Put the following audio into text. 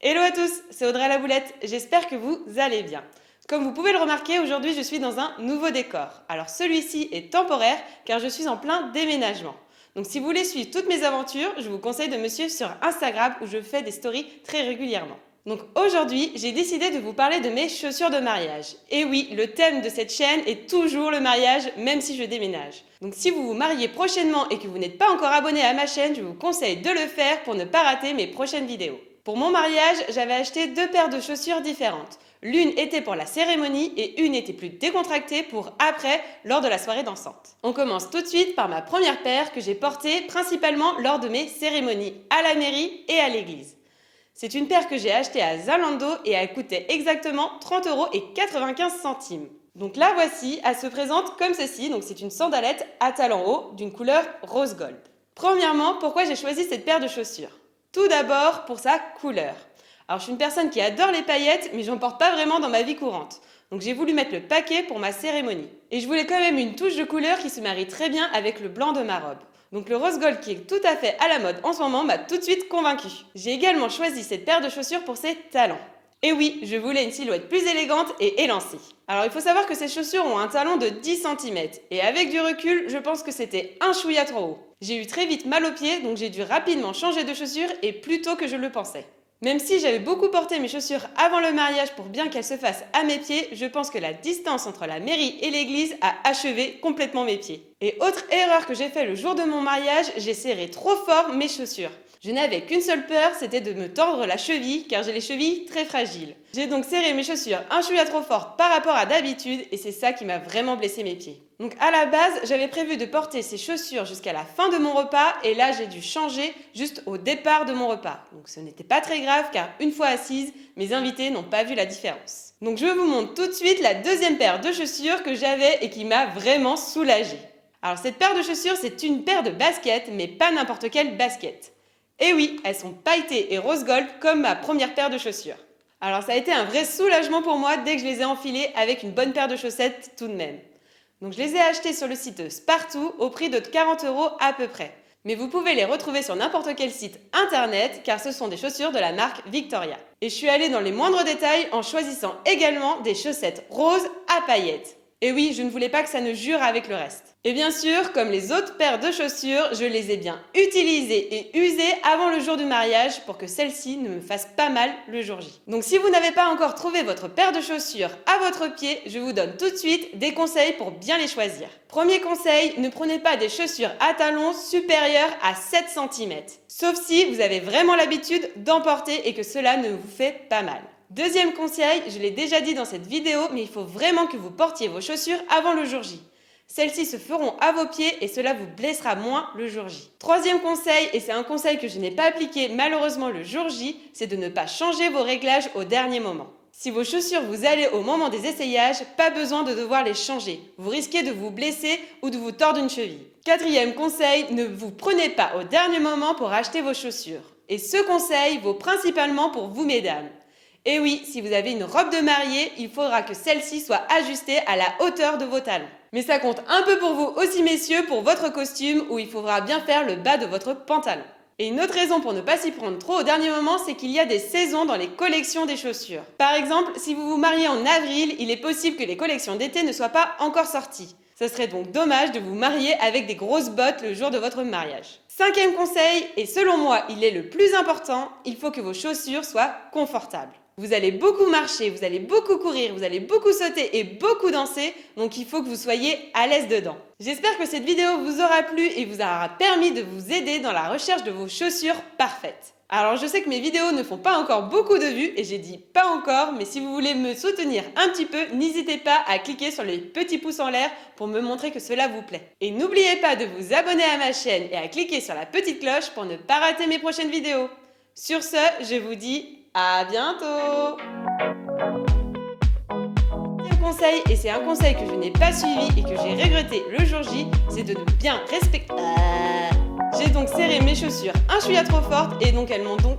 Hello à tous, c'est Audrey la Boulette, j'espère que vous allez bien. Comme vous pouvez le remarquer, aujourd'hui je suis dans un nouveau décor. Alors celui-ci est temporaire car je suis en plein déménagement. Donc si vous voulez suivre toutes mes aventures, je vous conseille de me suivre sur Instagram où je fais des stories très régulièrement. Donc aujourd'hui, j'ai décidé de vous parler de mes chaussures de mariage. Et oui, le thème de cette chaîne est toujours le mariage, même si je déménage. Donc si vous vous mariez prochainement et que vous n'êtes pas encore abonné à ma chaîne, je vous conseille de le faire pour ne pas rater mes prochaines vidéos. Pour mon mariage, j'avais acheté 2 paires de chaussures différentes. L'une était pour la cérémonie et une était plus décontractée pour après, lors de la soirée dansante. On commence tout de suite par ma première paire que j'ai portée principalement lors de mes cérémonies à la mairie et à l'église. C'est une paire que j'ai achetée à Zalando et elle coûtait exactement 30,95 €. Donc la voici, elle se présente comme ceci, donc c'est une sandalette à talons hauts d'une couleur rose gold. Premièrement, pourquoi j'ai choisi cette paire de chaussures? Tout d'abord pour sa couleur. Alors je suis une personne qui adore les paillettes, mais j'en porte pas vraiment dans ma vie courante. Donc j'ai voulu mettre le paquet pour ma cérémonie. Et je voulais quand même une touche de couleur qui se marie très bien avec le blanc de ma robe. Donc le rose gold qui est tout à fait à la mode en ce moment m'a tout de suite convaincue. J'ai également choisi cette paire de chaussures pour ses talons. Et oui, je voulais une silhouette plus élégante et élancée. Alors il faut savoir que ces chaussures ont un talon de 10 cm. Et avec du recul, je pense que c'était un chouïa trop haut. J'ai eu très vite mal aux pieds, donc j'ai dû rapidement changer de chaussures et plus tôt que je le pensais. Même si j'avais beaucoup porté mes chaussures avant le mariage pour bien qu'elles se fassent à mes pieds, je pense que la distance entre la mairie et l'église a achevé complètement mes pieds. Et autre erreur que j'ai fait le jour de mon mariage, j'ai serré trop fort mes chaussures. Je n'avais qu'une seule peur, c'était de me tordre la cheville car j'ai les chevilles très fragiles. J'ai donc serré mes chaussures un chouïa trop fort par rapport à d'habitude et c'est ça qui m'a vraiment blessé mes pieds. Donc à la base, j'avais prévu de porter ces chaussures jusqu'à la fin de mon repas et là j'ai dû changer juste au départ de mon repas. Donc ce n'était pas très grave car une fois assise, mes invités n'ont pas vu la différence. Donc je vous montre tout de suite la deuxième paire de chaussures que j'avais et qui m'a vraiment soulagée. Alors cette paire de chaussures, c'est une paire de baskets, mais pas n'importe quelle basket. Et oui, elles sont pailletées et rose gold comme ma première paire de chaussures. Alors ça a été un vrai soulagement pour moi dès que je les ai enfilées avec une bonne paire de chaussettes tout de même. Donc je les ai achetées sur le site Spartoo au prix de 40 € à peu près. Mais vous pouvez les retrouver sur n'importe quel site internet car ce sont des chaussures de la marque Victoria. Et je suis allée dans les moindres détails en choisissant également des chaussettes roses à paillettes. Et oui, je ne voulais pas que ça ne jure avec le reste. Et bien sûr, comme les autres paires de chaussures, je les ai bien utilisées et usées avant le jour du mariage pour que celles-ci ne me fassent pas mal le jour J. Donc si vous n'avez pas encore trouvé votre paire de chaussures à votre pied, je vous donne tout de suite des conseils pour bien les choisir. Premier conseil, ne prenez pas des chaussures à talons supérieures à 7 cm. Sauf si vous avez vraiment l'habitude d'en porter et que cela ne vous fait pas mal. Deuxième conseil, je l'ai déjà dit dans cette vidéo, mais il faut vraiment que vous portiez vos chaussures avant le jour J. Celles-ci se feront à vos pieds et cela vous blessera moins le jour J. Troisième conseil, et c'est un conseil que je n'ai pas appliqué malheureusement le jour J, c'est de ne pas changer vos réglages au dernier moment. Si vos chaussures vous allez au moment des essayages, pas besoin de devoir les changer. Vous risquez de vous blesser ou de vous tordre une cheville. Quatrième conseil, ne vous prenez pas au dernier moment pour acheter vos chaussures. Et ce conseil vaut principalement pour vous mesdames. Et oui, si vous avez une robe de mariée, il faudra que celle-ci soit ajustée à la hauteur de vos talons. Mais ça compte un peu pour vous aussi messieurs pour votre costume où il faudra bien faire le bas de votre pantalon. Et une autre raison pour ne pas s'y prendre trop au dernier moment, c'est qu'il y a des saisons dans les collections des chaussures. Par exemple, si vous vous mariez en avril, il est possible que les collections d'été ne soient pas encore sorties. Ce serait donc dommage de vous marier avec des grosses bottes le jour de votre mariage. Cinquième conseil, et selon moi il est le plus important, il faut que vos chaussures soient confortables. Vous allez beaucoup marcher, vous allez beaucoup courir, vous allez beaucoup sauter et beaucoup danser, donc il faut que vous soyez à l'aise dedans. J'espère que cette vidéo vous aura plu et vous aura permis de vous aider dans la recherche de vos chaussures parfaites. Alors je sais que mes vidéos ne font pas encore beaucoup de vues et j'ai dit pas encore, mais si vous voulez me soutenir un petit peu, n'hésitez pas à cliquer sur les petits pouces en l'air pour me montrer que cela vous plaît. Et n'oubliez pas de vous abonner à ma chaîne et à cliquer sur la petite cloche pour ne pas rater mes prochaines vidéos. Sur ce, je vous dis à bientôt. Deuxième conseil, et c'est un conseil que je n'ai pas suivi et que j'ai regretté le jour J, c'est de bien respecter... J'ai donc serré mes chaussures un chouïa trop forte et donc elles m'ont donc...